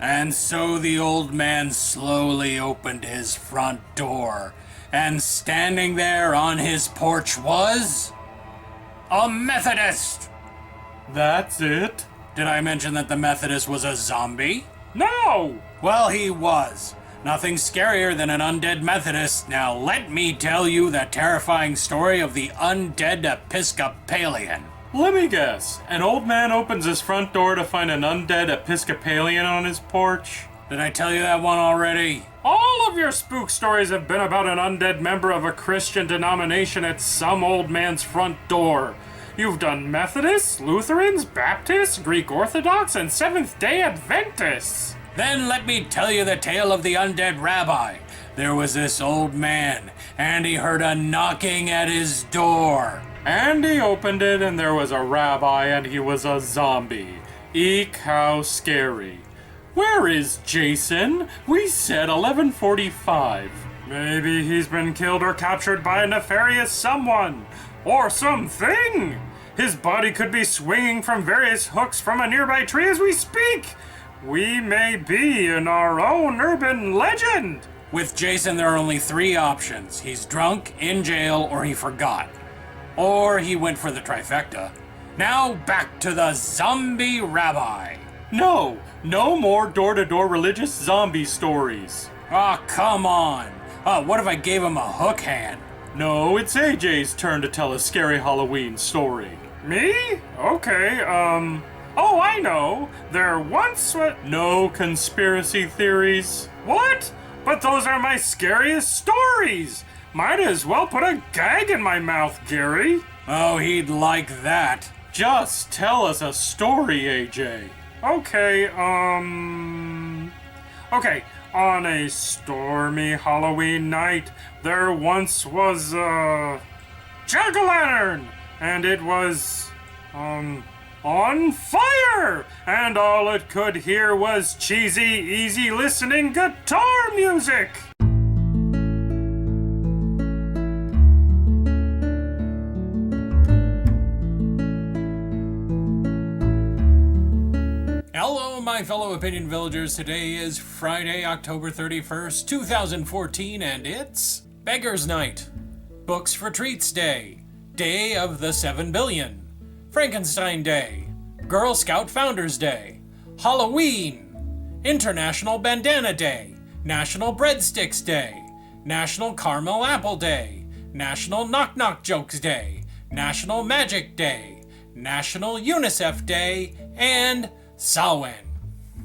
And so the old man slowly opened his front door, and standing there on his porch was... a Methodist! That's it? Did I mention that the Methodist was a zombie? No! Well, he was. Nothing scarier than an undead Methodist. Now let me tell you the terrifying story of the undead Episcopalian. Let me guess. An old man opens his front door to find an undead Episcopalian on his porch? Did I tell you that one already? All of your spook stories have been about an undead member of a Christian denomination at some old man's front door. You've done Methodists, Lutherans, Baptists, Greek Orthodox, and Seventh-day Adventists. Then let me tell you the tale of the undead rabbi. There was this old man, and he heard a knocking at his door. And he opened it, and there was a rabbi, and he was a zombie. Eek, how scary. Where is Jason? We said 11:45. Maybe he's been killed or captured by a nefarious someone. Or something. His body could be swinging from various hooks from a nearby tree as we speak. We may be in our own urban legend. With Jason, there are only three options. He's drunk, in jail, or he forgot. Or he went for the trifecta. Now back to the zombie rabbi. No more door-to-door religious zombie stories. Aw, come on. What if I gave him a hook hand? No, it's AJ's turn to tell a scary Halloween story. Me? Okay, oh, I know. There once was... No conspiracy theories. What? But those are my scariest stories. Might as well put a gag in my mouth, Gary. Oh, he'd like that. Just tell us a story, AJ. Okay, Okay, on a stormy Halloween night, there once was a jack-o'-lantern, and it was, on fire! And all it could hear was cheesy, easy-listening guitar music! Hello, my fellow Opinion Villagers. Today is Friday, October 31st, 2014, and it's Beggar's Night, Books for Treats Day, Day of the 7 Billion, Frankenstein Day, Girl Scout Founders Day, Halloween, International Bandana Day, National Breadsticks Day, National Caramel Apple Day, National Knock Knock Jokes Day, National Magic Day, National UNICEF Day, and Samhain.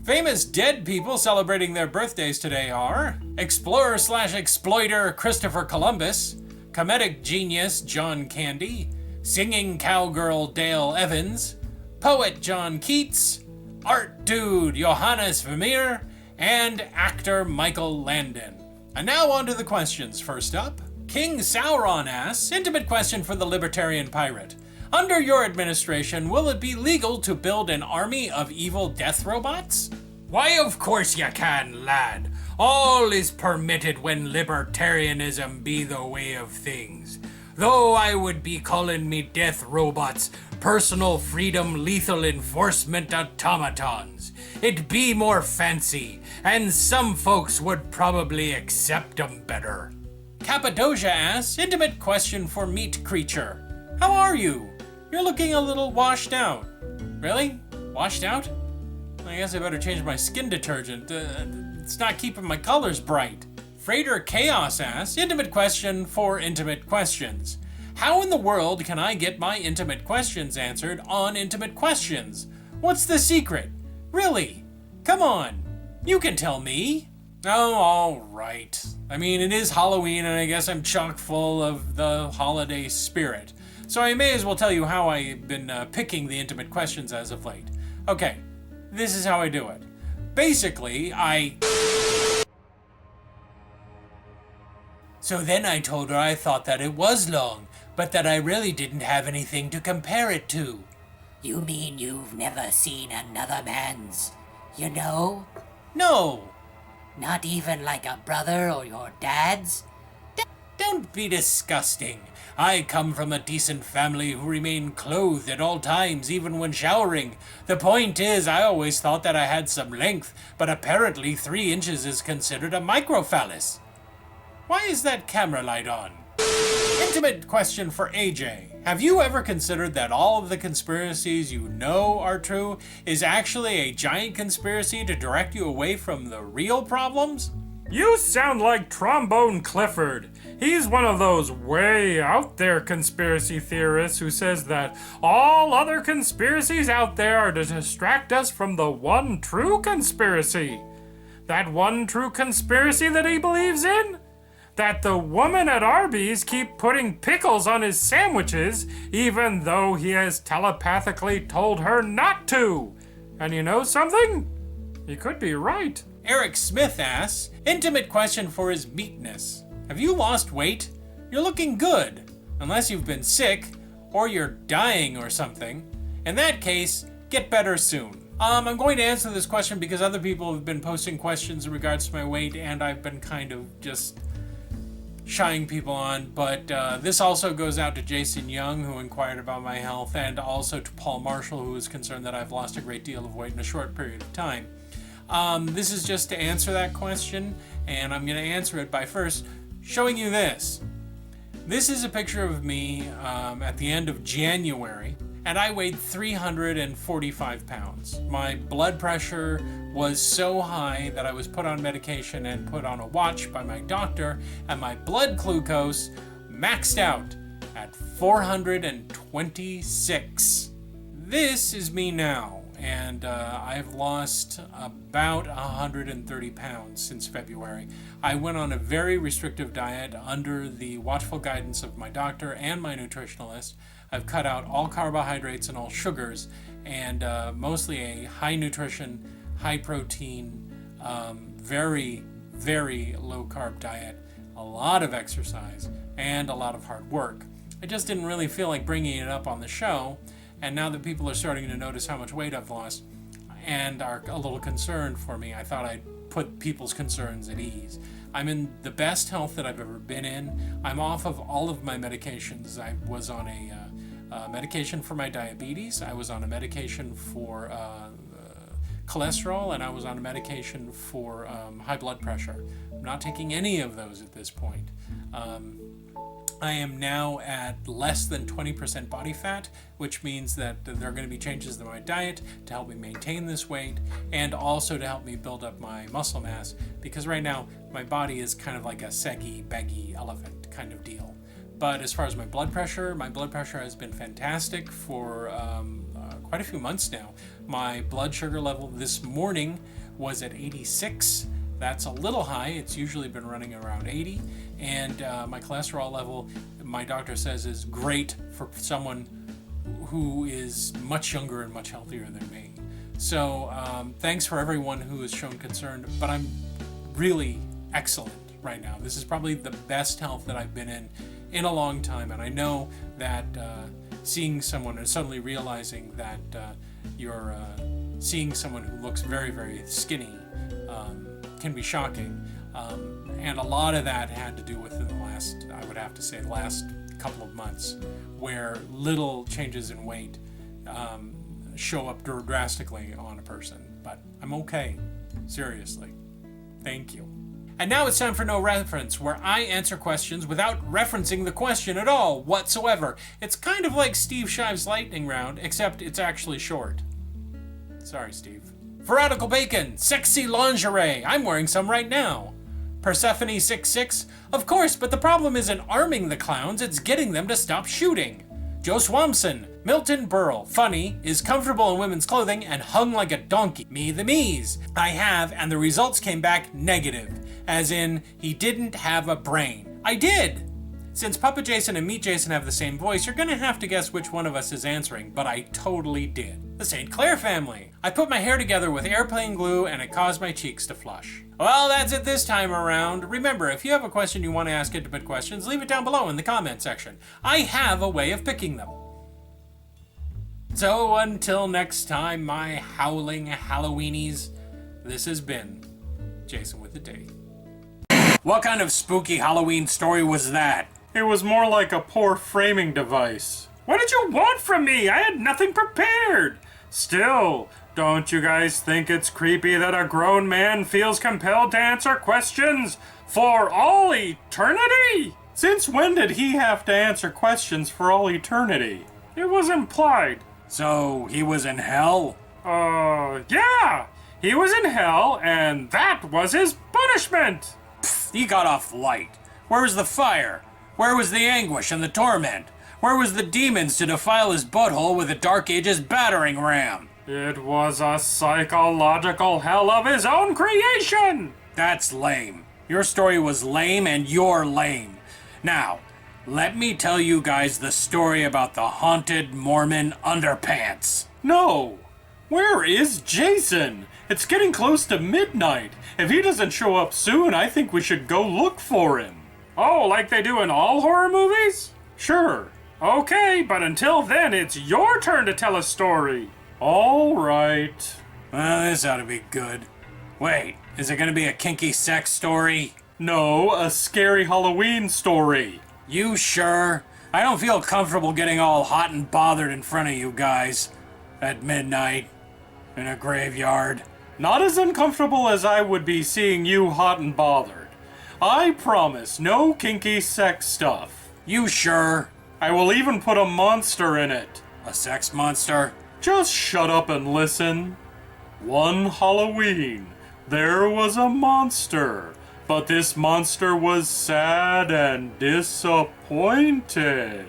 Famous dead people celebrating their birthdays today are explorer/exploiter Christopher Columbus, comedic genius John Candy, singing cowgirl Dale Evans, poet John Keats, art dude Johannes Vermeer, and actor Michael Landon. And now on to the questions. First up, King Sauron asks, intimate question for the Libertarian Pirate. Under your administration, will it be legal to build an army of evil death robots? Why, of course you can, lad. All is permitted when libertarianism be the way of things. Though I would be calling me death robots personal freedom lethal enforcement automatons. It'd be more fancy, and some folks would probably accept 'em better. Cappadocia asks, intimate question for meat creature. How are you? You're looking a little washed out. Really? Washed out? I guess I better change my skin detergent. It's not keeping my colors bright. Freighter Chaos asks, intimate question for intimate questions. How in the world can I get my intimate questions answered on Intimate Questions? What's the secret? Really? Come on. You can tell me. Oh, all right. I mean, it is Halloween, and I guess I'm chock full of the holiday spirit. So I may as well tell you how I've been picking the intimate questions as of late. Okay, this is how I do it. Basically, So then I told her I thought that it was long, but that I really didn't have anything to compare it to. You mean you've never seen another man's, you know? No. Not even like a brother or your dad's? Don't Don't be disgusting. I come from a decent family who remain clothed at all times, even when showering. The point is, I always thought that I had some length, but apparently 3 inches is considered a microphallus. Why is that camera light on? Intimate question for AJ. Have you ever considered that all of the conspiracies you know are true is actually a giant conspiracy to direct you away from the real problems? You sound like Trombone Clifford. He's one of those way out there conspiracy theorists who says that all other conspiracies out there are to distract us from the one true conspiracy. That one true conspiracy that he believes in? That the woman at Arby's keep putting pickles on his sandwiches even though he has telepathically told her not to. And you know something? He could be right. Eric Smith asks, intimate question for his meekness. Have you lost weight? You're looking good, unless you've been sick, or you're dying or something. In that case, get better soon. I'm going to answer this question because other people have been posting questions in regards to my weight, and I've been kind of just shying people on, but this also goes out to Jason Young, who inquired about my health, and also to Paul Marshall, who is concerned that I've lost a great deal of weight in a short period of time. This is just to answer that question, and I'm going to answer it by first showing you this. This is a picture of me at the end of January, and I weighed 345 pounds. My blood pressure was so high that I was put on medication and put on a watch by my doctor, and my blood glucose maxed out at 426. This is me now. And I've lost about 130 pounds since February. I went on a very restrictive diet under the watchful guidance of my doctor and my nutritionalist. I've cut out all carbohydrates and all sugars, and mostly a high nutrition, high protein, very, very low carb diet, a lot of exercise, and a lot of hard work. I just didn't really feel like bringing it up on the show. And now that people are starting to notice how much weight I've lost and are a little concerned for me, I thought I'd put people's concerns at ease. I'm in the best health that I've ever been in. I'm off of all of my medications. I was on a medication for my diabetes. I was on a medication for cholesterol, and I was on a medication for high blood pressure. I'm not taking any of those at this point. I am now at less than 20% body fat, which means that there are going to be changes in my diet to help me maintain this weight and also to help me build up my muscle mass, because right now my body is kind of like a saggy, baggy elephant kind of deal. But as far as my blood pressure has been fantastic for quite a few months now. My blood sugar level this morning was at 86. That's a little high. It's usually been running around 80. And my cholesterol level, my doctor says, is great for someone who is much younger and much healthier than me. So thanks for everyone who has shown concern, but I'm really excellent right now. This is probably the best health that I've been in a long time. And I know that seeing someone and suddenly realizing that you're seeing someone who looks very, very skinny can be shocking. And a lot of that had to do with the last couple of months, where little changes in weight show up drastically on a person. But I'm okay. Seriously. Thank you. And now it's time for No Reference, where I answer questions without referencing the question at all whatsoever. It's kind of like Steve Shive's lightning round, except it's actually short. Sorry, Steve. Veronical Bacon, sexy lingerie. I'm wearing some right now. Persephone66, of course, but the problem isn't arming the clowns, it's getting them to stop shooting. Joe Swampson, Milton Berle, funny, is comfortable in women's clothing and hung like a donkey. Me the me's. I have, and the results came back negative, as in, he didn't have a brain. I did! Since Puppet Jason and Meat Jason have the same voice, you're gonna have to guess which one of us is answering, but I totally did. The St. Clair family. I put my hair together with airplane glue and it caused my cheeks to flush. Well, that's it this time around. Remember, if you have a question you want to ask Intimate Questions, leave it down below in the comment section. I have a way of picking them. So until next time, my howling Halloweenies, this has been Jason with the D. What kind of spooky Halloween story was that? It was more like a poor framing device. What did you want from me? I had nothing prepared. Still, don't you guys think it's creepy that a grown man feels compelled to answer questions for all eternity? Since when did he have to answer questions for all eternity? It was implied. So, he was in hell? Yeah! He was in hell, and that was his punishment! He got off light. Where was the fire? Where was the anguish and the torment? Where was the demons to defile his butthole with a Dark Ages battering ram? It was a psychological hell of his own creation! That's lame. Your story was lame and you're lame. Now, let me tell you guys the story about the haunted Mormon underpants. No! Where is Jason? It's getting close to midnight. If he doesn't show up soon, I think we should go look for him. Oh, like they do in all horror movies? Sure. Okay, but until then, it's your turn to tell a story. All right. Well, this ought to be good. Wait, is it gonna be a kinky sex story? No, a scary Halloween story. You sure? I don't feel comfortable getting all hot and bothered in front of you guys. At midnight. In a graveyard. Not as uncomfortable as I would be seeing you hot and bothered. I promise, no kinky sex stuff. You sure? I will even put a monster in it. A sex monster? Just shut up and listen. One Halloween, there was a monster, but this monster was sad and disappointed.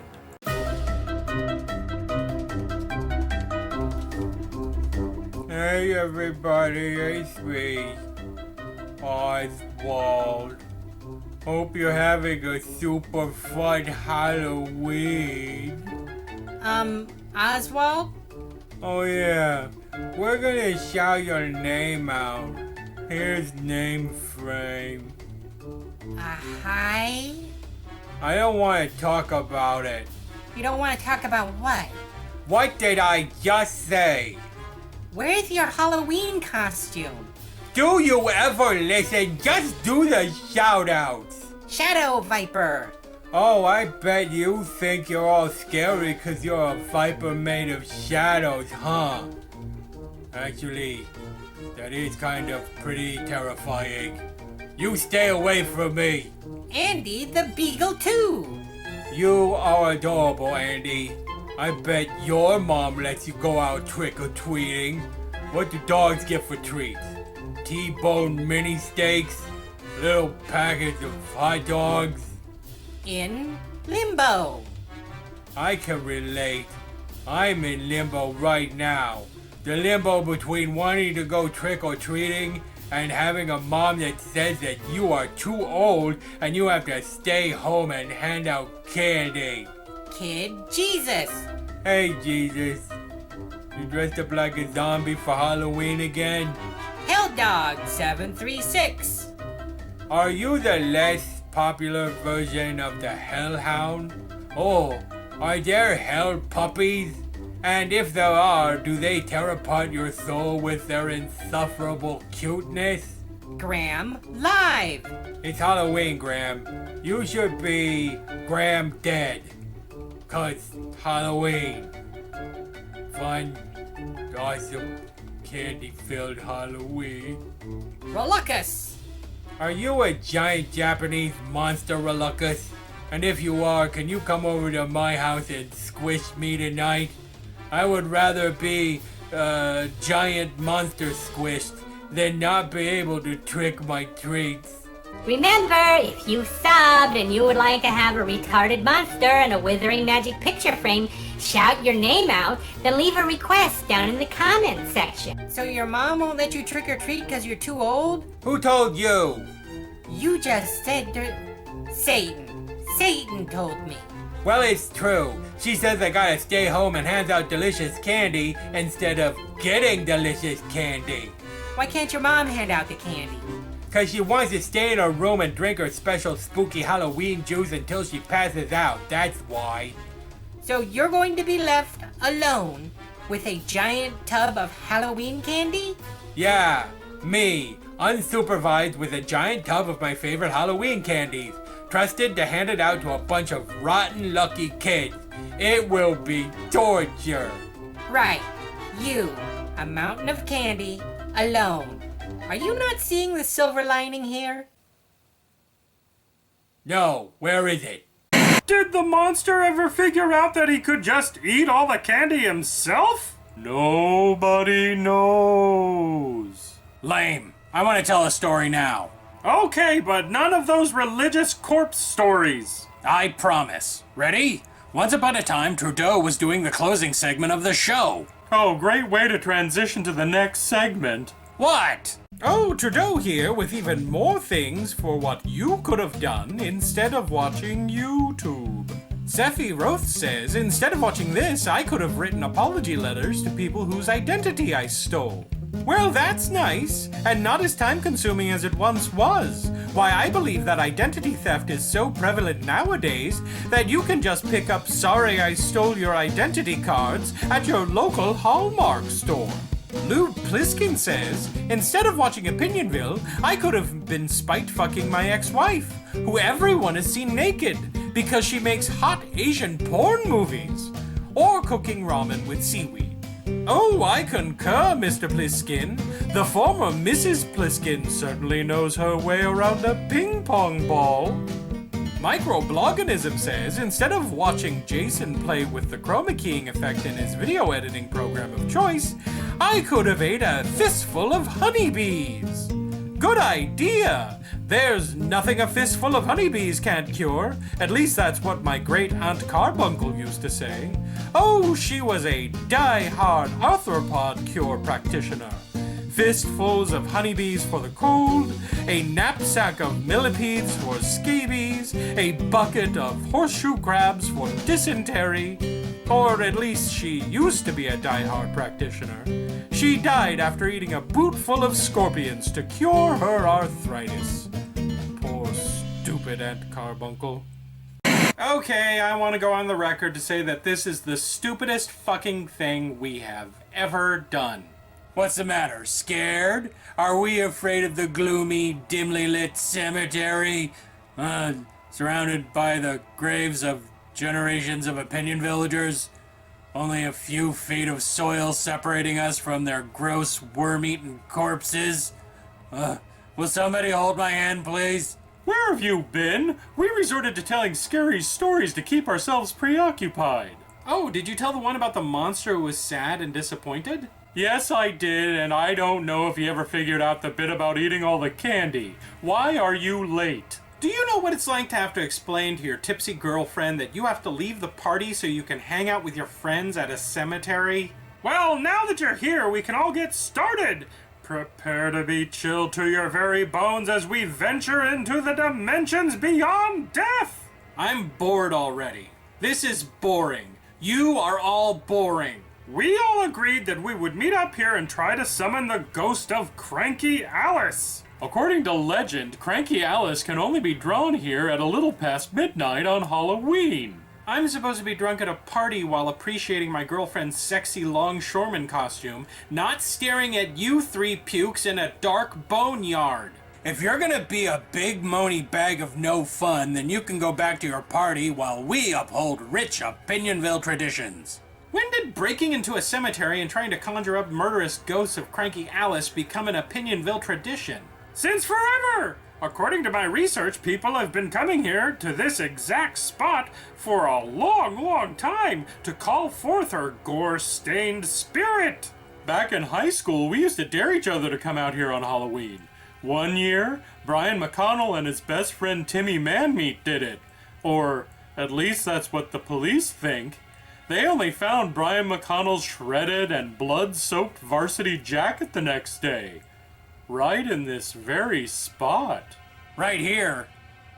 Hey everybody, it's me, Oswald. Hope you're having a super fun Halloween. Oswald? Oh yeah, we're gonna shout your name out. Here's name frame. Hi? I don't want to talk about it. You don't want to talk about what? What did I just say? Where's your Halloween costume? Do you ever listen? Just do the shout outs. Shadow Viper. Oh, I bet you think you're all scary because you're a viper made of shadows, huh? Actually, that is kind of pretty terrifying. You stay away from me. Andy the Beagle too. You are adorable, Andy. I bet your mom lets you go out trick-or-treating. What do dogs get for treats? T-bone mini steaks? Little packets of hot dogs? In limbo. I can relate. I'm in limbo right now. The limbo between wanting to go trick-or-treating and having a mom that says that you are too old and you have to stay home and hand out candy. Kid Jesus. Hey, Jesus. You dressed up like a zombie for Halloween again? Hell Dog 736. Are you the less popular version of the Hellhound? Oh, are there hell puppies? And if there are, do they tear apart your soul with their insufferable cuteness? Graham Live. It's Halloween, Graham. You should be Graham dead. 'Cause Halloween. Fun, awesome, candy-filled Halloween. Relucus. Are you a giant Japanese monster, Relucus? And if you are, can you come over to my house and squish me tonight? I would rather be a giant monster squished than not be able to trick my treats. Remember, if you subbed and you would like to have a retarded monster and a withering magic picture frame shout your name out, then leave a request down in the comments section. So your mom won't let you trick or treat because you're too old? Who told you? You just said Satan. Satan told me. Well, it's true. She says I gotta stay home and hands out delicious candy instead of getting delicious candy. Why can't your mom hand out the candy? 'Cause she wants to stay in her room and drink her special spooky Halloween juice until she passes out, that's why. So you're going to be left alone with a giant tub of Halloween candy? Yeah, Me, unsupervised with a giant tub of my favorite Halloween candies, trusted to hand it out to a bunch of rotten lucky kids. It will be torture. Right. You, a mountain of candy, alone. Are you not seeing the silver lining here? No, where is it? Did the monster ever figure out that he could just eat all the candy himself? Nobody knows. Lame. I want to tell a story now. Okay, but none of those religious corpse stories. I promise. Ready? Once upon a time, Trudeau was doing the closing segment of the show. Oh, great way to transition to the next segment. What? Oh, Trudeau here with even more things for what you could have done instead of watching YouTube. Seffi Roth says, instead of watching this, I could have written apology letters to people whose identity I stole. Well, that's nice, and not as time-consuming as it once was. Why, I believe that identity theft is so prevalent nowadays that you can just pick up Sorry I Stole Your Identity cards at your local Hallmark store. Lou Pliskin says, instead of watching Opinion-Ville, I could have been spite-fucking my ex-wife, who everyone has seen naked, because she makes hot Asian porn movies. Or cooking ramen with seaweed. Oh, I concur, Mr. Pliskin. The former Mrs. Pliskin certainly knows her way around a ping-pong ball. Microbloganism says, instead of watching Jason play with the chroma keying effect in his video editing program of choice, I could have ate a fistful of honeybees. Good idea! There's nothing a fistful of honeybees can't cure. At least that's what my great-aunt Carbuncle used to say. Oh, she was a die-hard arthropod cure practitioner. Fistfuls of honeybees for the cold, a knapsack of millipedes for scabies, a bucket of horseshoe crabs for dysentery. Or at least she used to be a die-hard practitioner. She died after eating a boot full of scorpions to cure her arthritis. Poor stupid Aunt Carbuncle. Okay, I want to go on the record to say that this is the stupidest fucking thing we have ever done. What's the matter? Scared? Are we afraid of the gloomy, dimly lit cemetery? Surrounded by the graves of generations of Opinion villagers? Only a few feet of soil separating us from their gross, worm-eaten corpses? Will somebody hold my hand, please? Where have you been? We resorted to telling scary stories to keep ourselves preoccupied. Oh, did you tell the one about the monster who was sad and disappointed? Yes, I did, and I don't know if you ever figured out the bit about eating all the candy. Why are you late? Do you know what it's like to have to explain to your tipsy girlfriend that you have to leave the party so you can hang out with your friends at a cemetery? Well, now that you're here, we can all get started. Prepare to be chilled to your very bones as we venture into the dimensions beyond death. I'm bored already. This is boring. You are all boring. We all agreed that we would meet up here and try to summon the ghost of Cranky Alice. According to legend, Cranky Alice can only be drawn here at a little past midnight on Halloween. I'm supposed to be drunk at a party while appreciating my girlfriend's sexy longshoreman costume, not staring at you three pukes in a dark boneyard. If you're gonna be a big moany bag of no fun, then you can go back to your party while we uphold rich Opinion-Ville traditions. When did breaking into a cemetery and trying to conjure up murderous ghosts of Cranky Alice become an Opinion-Ville tradition? Since forever! According to my research, people have been coming here to this exact spot for a long, long time to call forth her gore-stained spirit. Back in high school, we used to dare each other to come out here on Halloween. One year, Brian McConnell and his best friend Timmy Manmeat did it. Or, at least that's what the police think. They only found Brian McConnell's shredded and blood-soaked varsity jacket the next day. Right in this very spot. Right here.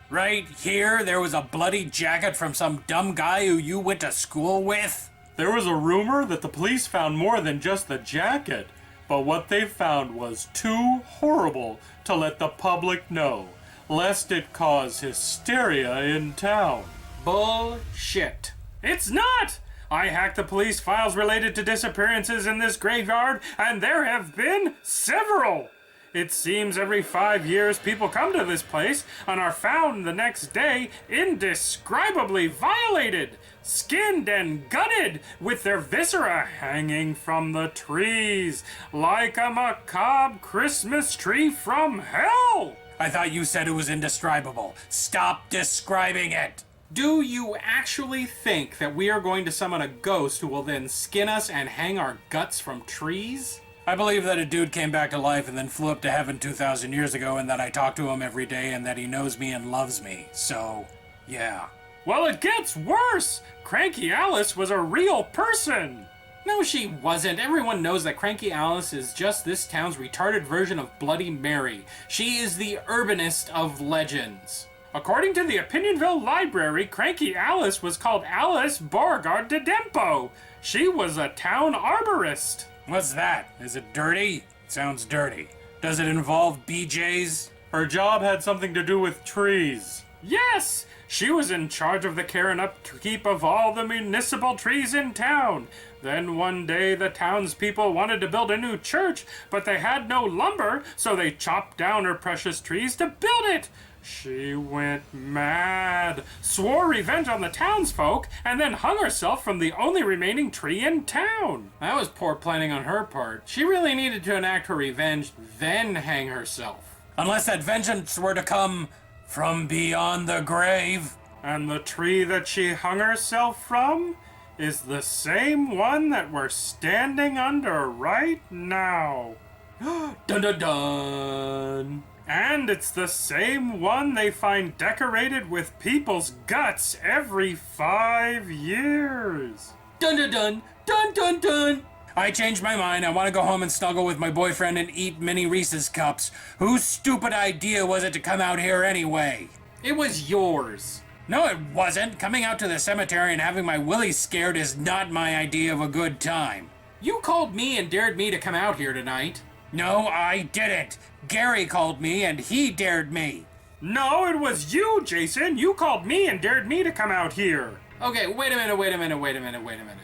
Right here, there was a bloody jacket from some dumb guy who you went to school with? There was a rumor that the police found more than just the jacket, but what they found was too horrible to let the public know, lest it cause hysteria in town. Bullshit. It's not! I hacked the police files related to disappearances in this graveyard, and there have been several. It seems every 5 years people come to this place and are found the next day indescribably violated, skinned and gutted, with their viscera hanging from the trees, like a macabre Christmas tree from hell! I thought you said it was indescribable. Stop describing it! Do you actually think that we are going to summon a ghost who will then skin us and hang our guts from trees? I believe that a dude came back to life and then flew up to heaven 2,000 years ago, and that I talk to him every day and that he knows me and loves me. So, yeah. Well, it gets worse! Cranky Alice was a real person! No, she wasn't. Everyone knows that Cranky Alice is just this town's retarded version of Bloody Mary. She is the urbanist of legends. According to the Opinion-Ville library, Cranky Alice was called Alice Beauregard de Dempo. She was a town arborist. What's that? Is it dirty? Sounds dirty. Does it involve BJs? Her job had something to do with trees. Yes! She was in charge of the care and upkeep of all the municipal trees in town. Then one day the townspeople wanted to build a new church, but they had no lumber, so they chopped down her precious trees to build it. She went mad, swore revenge on the townsfolk, and then hung herself from the only remaining tree in town. That was poor planning on her part. She really needed to enact her revenge, then hang herself. Unless that vengeance were to come from beyond the grave. And the tree that she hung herself from is the same one that we're standing under right now. Dun dun dun! And it's the same one they find decorated with people's guts every 5 years. Dun dun dun! Dun dun dun! I changed my mind. I want to go home and snuggle with my boyfriend and eat mini Reese's cups. Whose stupid idea was it to come out here anyway? It was yours. No, it wasn't. Coming out to the cemetery and having my willies scared is not my idea of a good time. You called me and dared me to come out here tonight. No, I didn't. Gary called me and he dared me. No, it was you, Jason. You called me and dared me to come out here. Okay, wait a minute.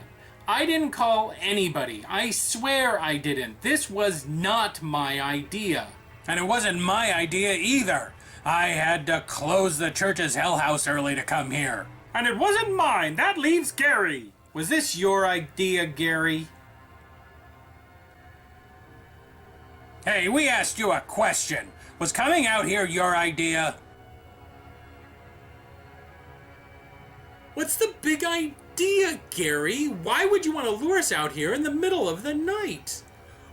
I didn't call anybody. I swear I didn't. This was not my idea. And it wasn't my idea either. I had to close the church's hell house early to come here. And it wasn't mine. That leaves Gary. Was this your idea, Gary? Hey, we asked you a question. Was coming out here your idea? What's the big idea, Gary? Why would you want to lure us out here in the middle of the night?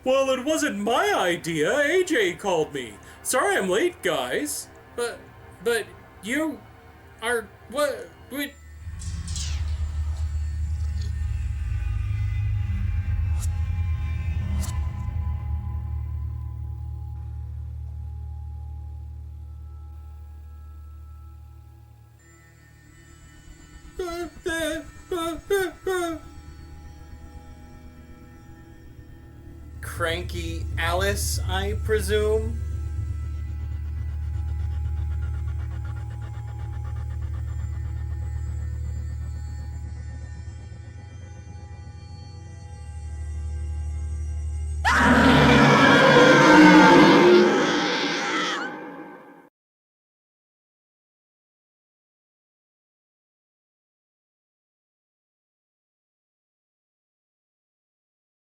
Well, it wasn't my idea. AJ called me. Sorry I'm late, guys. But you are what? Cranky Alice, I presume?